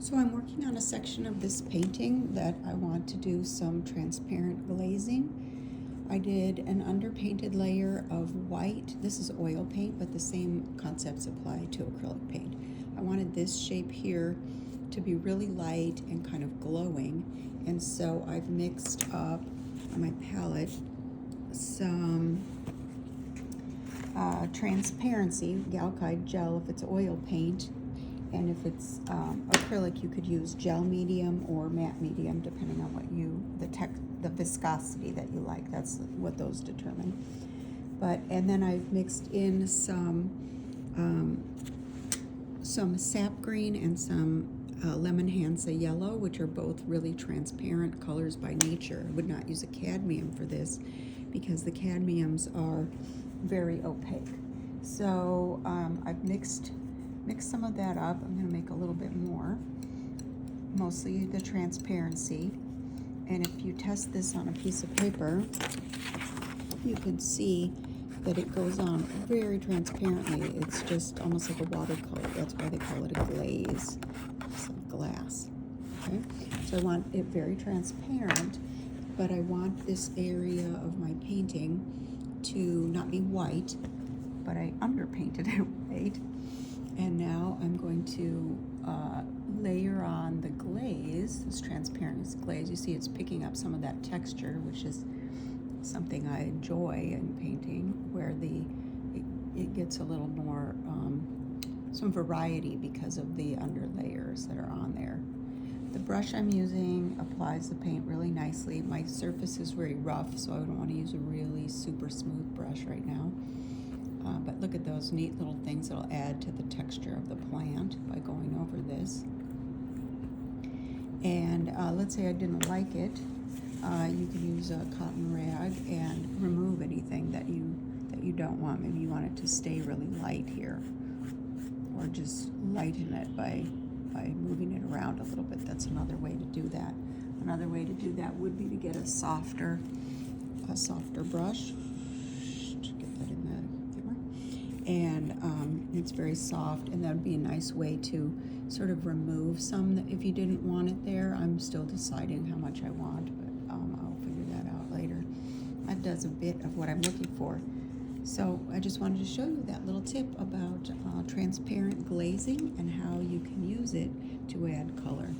So I'm working on a section of this painting that I want to do some transparent glazing. I did an underpainted layer of white. This is oil paint, but the same concepts apply to acrylic paint. I wanted this shape here to be really light and kind of glowing, and so I've mixed up on my palette some transparency, Galkite gel if it's oil paint, and if it's acrylic, you could use gel medium or matte medium, depending on what the viscosity that you like. That's what those determine. And then I've mixed in some sap green and some lemon Hansa yellow, which are both really transparent colors by nature. I would not use a cadmium for this because the cadmiums are very opaque. So I've mixed some of that up. I'm going to make a little bit more, mostly the transparency. And if you test this on a piece of paper, you can see that it goes on very transparently. It's just almost like a watercolor. That's why they call it a glaze. It's like glass. Okay? So I want it very transparent, but I want this area of my painting to not be white, but I underpainted it white. And now I'm going to layer on the glaze, this transparent glaze. You see it's picking up some of that texture, which is something I enjoy in painting, where it gets a little more, some variety because of the under layers that are on there. The brush I'm using applies the paint really nicely. My surface is very rough, so I don't want to use a really super smooth brush right now. But look at those neat little things that'll add to the texture of the plant by going over this. And let's say I didn't like it, you could use a cotton rag and remove anything that you don't want. Maybe you want it to stay really light here, or just lighten it by moving it around a little bit. That's another way to do that. Another way to do that would be to get a softer brush. Get that in the camera. And it's very soft, and that would be a nice way to sort of remove some. If you didn't want it there, I'm still deciding how much I want, but I'll figure that out later. That does a bit of what I'm looking for. So I just wanted to show you that little tip about transparent glazing and how you can use it to add color.